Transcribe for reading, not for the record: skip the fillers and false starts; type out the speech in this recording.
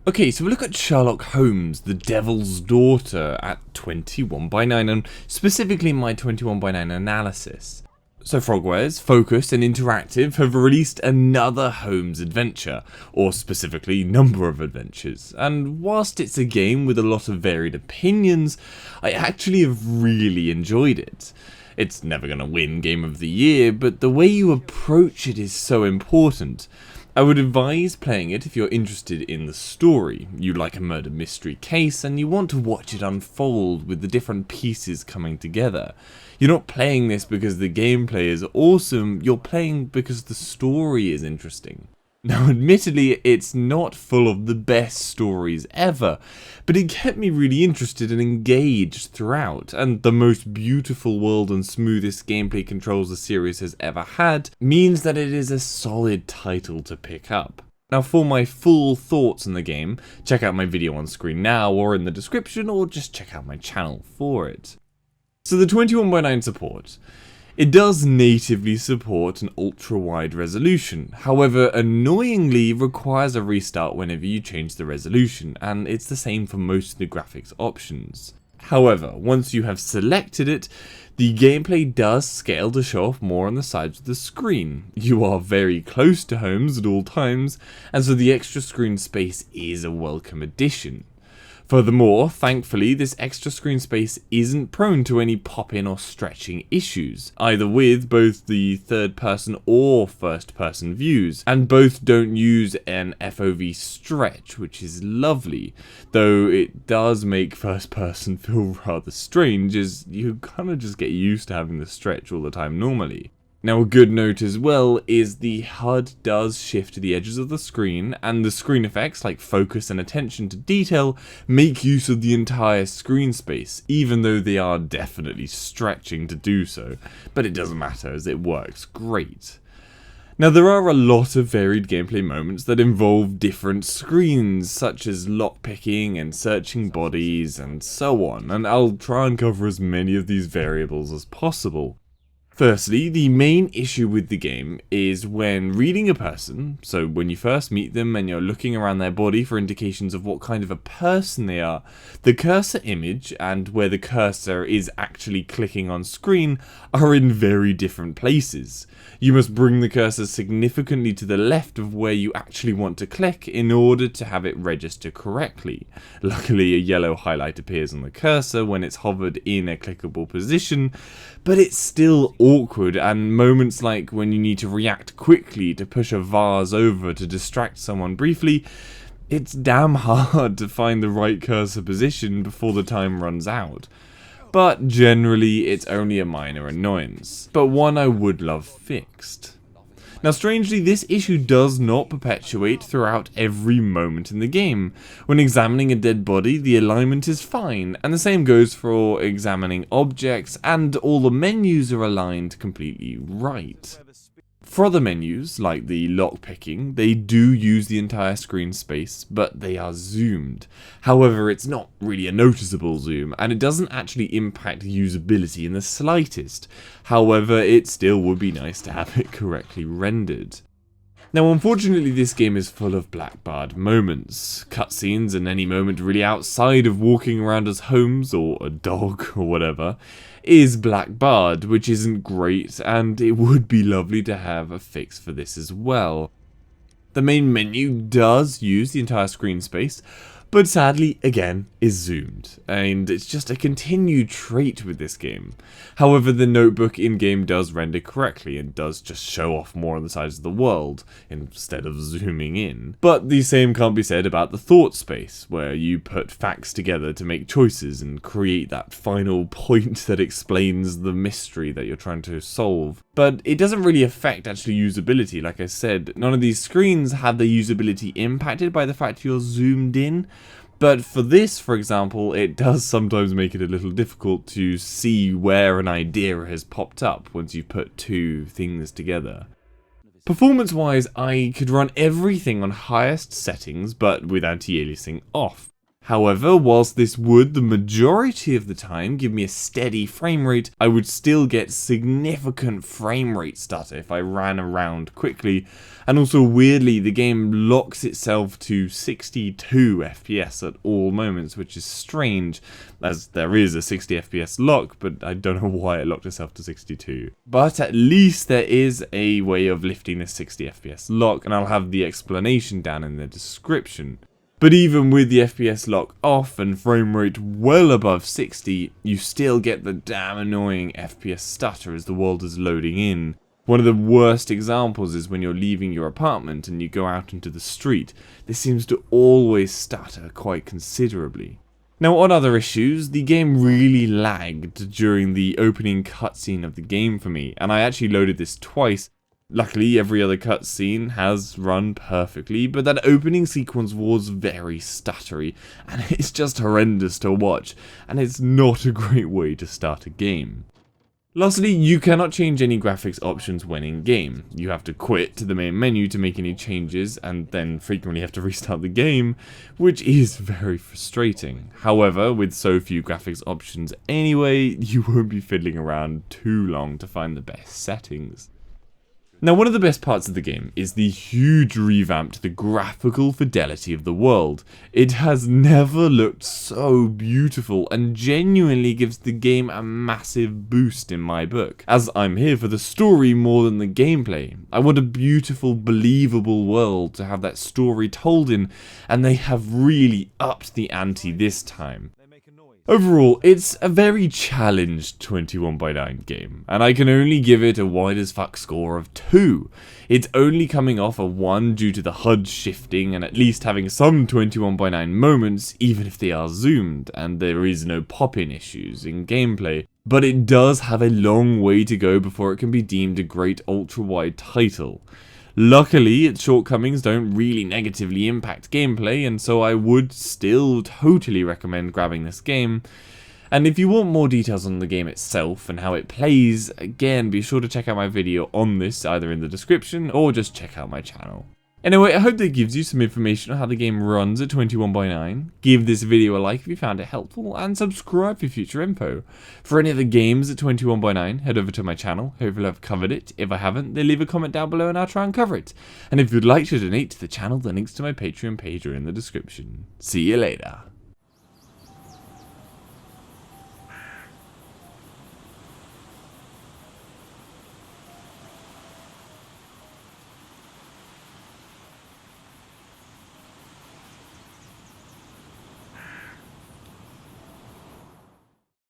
Okay, so we look at Sherlock Holmes, the Devil's Daughter, at 21:9, and specifically my 21:9 analysis. So Frogwares, Focused and Interactive have released another Holmes adventure, or specifically number of adventures, and whilst it's a game with a lot of varied opinions, I actually have really enjoyed it. It's never going to win Game of the Year, but the way you approach it is so important. I would advise playing it if you're interested in the story, you like a murder mystery case, and you want to watch it unfold with the different pieces coming together. You're not playing this because the gameplay is awesome, you're playing because the story is interesting. Now admittedly, it's not full of the best stories ever, but it kept me really interested and engaged throughout, and the most beautiful world and smoothest gameplay controls the series has ever had means that it is a solid title to pick up. Now for my full thoughts on the game, check out my video on screen now or in the description, or just check out my channel for it. So the 21:9 support. It does natively support an ultra-wide resolution, however annoyingly requires a restart whenever you change the resolution, and it's the same for most of the graphics options. However, once you have selected it, the gameplay does scale to show off more on the sides of the screen. You are very close to Holmes at all times, and so the extra screen space is a welcome addition. Furthermore, thankfully, this extra screen space isn't prone to any pop-in or stretching issues, either with both the third-person or first-person views, and both don't use an FOV stretch, which is lovely, though it does make first-person feel rather strange, as you kind of just get used to having the stretch all the time normally. Now a good note as well is the HUD does shift to the edges of the screen, and the screen effects like focus and attention to detail make use of the entire screen space, even though they are definitely stretching to do so, but it doesn't matter as it works great. Now there are a lot of varied gameplay moments that involve different screens, such as lockpicking and searching bodies and so on, and I'll try and cover as many of these variables as possible. Firstly, the main issue with the game is when reading a person, so when you first meet them and you're looking around their body for indications of what kind of a person they are, the cursor image and where the cursor is actually clicking on screen are in very different places. You must bring the cursor significantly to the left of where you actually want to click in order to have it register correctly. Luckily, a yellow highlight appears on the cursor when it's hovered in a clickable position, but it's still awkward, and moments like when you need to react quickly to push a vase over to distract someone briefly, it's damn hard to find the right cursor position before the time runs out. But generally it's only a minor annoyance, but one I would love fixed. Now strangely, this issue does not perpetuate throughout every moment in the game. When examining a dead body, the alignment is fine, and the same goes for examining objects, and all the menus are aligned completely right. For other menus, like the lockpicking, they do use the entire screen space, but they are zoomed. However, it's not really a noticeable zoom, and it doesn't actually impact usability in the slightest. However, it still would be nice to have it correctly rendered. Now unfortunately this game is full of blackbarred moments, cutscenes, and any moment really outside of walking around as Holmes or a dog or whatever is blackbarred, which isn't great, and it would be lovely to have a fix for this as well. The main menu does use the entire screen space, but sadly, again, is zoomed, and it's just a continued trait with this game. However, the notebook in-game does render correctly, and does just show off more on the sides of the world, instead of zooming in. But the same can't be said about the thought space, where you put facts together to make choices and create that final point that explains the mystery that you're trying to solve. But it doesn't really affect actual usability. Like I said, none of these screens have their usability impacted by the fact you're zoomed in. But for this, for example, it does sometimes make it a little difficult to see where an idea has popped up once you've put two things together. Performance-wise, I could run everything on highest settings, but with anti-aliasing off. However, whilst this would the majority of the time give me a steady frame rate, I would still get significant frame rate stutter if I ran around quickly, and also weirdly the game locks itself to 62 FPS at all moments, which is strange as there is a 60 FPS lock, but I don't know why it locked itself to 62. But at least there is a way of lifting this 60 FPS lock, and I'll have the explanation down in the description. But even with the FPS lock off and frame rate well above 60, you still get the damn annoying FPS stutter as the world is loading in. One of the worst examples is when you're leaving your apartment and you go out into the street. This seems to always stutter quite considerably. Now, on other issues, the game really lagged during the opening cutscene of the game for me, and I actually loaded this twice. Luckily, every other cutscene has run perfectly, but that opening sequence was very stuttery, and it's just horrendous to watch, and it's not a great way to start a game. Lastly, you cannot change any graphics options when in-game. You have to quit to the main menu to make any changes, and then frequently have to restart the game, which is very frustrating. However, with so few graphics options anyway, you won't be fiddling around too long to find the best settings. Now, one of the best parts of the game is the huge revamp to the graphical fidelity of the world. It has never looked so beautiful and genuinely gives the game a massive boost in my book, as I'm here for the story more than the gameplay. I want a beautiful, believable world to have that story told in, and they have really upped the ante this time. Overall, it's a very challenged 21x9 game, and I can only give it a WideAsFcuk score of 2. It's only coming off a 1 due to the HUD shifting and at least having some 21x9 moments, even if they are zoomed, and there is no pop-in issues in gameplay. But it does have a long way to go before it can be deemed a great ultra-wide title. Luckily, its shortcomings don't really negatively impact gameplay, and so I would still totally recommend grabbing this game. And if you want more details on the game itself and how it plays, again, be sure to check out my video on this either in the description or just check out my channel. Anyway, I hope that gives you some information on how the game runs at 21x9. Give this video a like if you found it helpful, and subscribe for future info. For any other games at 21x9, head over to my channel. Hopefully I've covered it. If I haven't, then leave a comment down below and I'll try and cover it. And if you'd like to donate to the channel, the links to my Patreon page are in the description. See you later.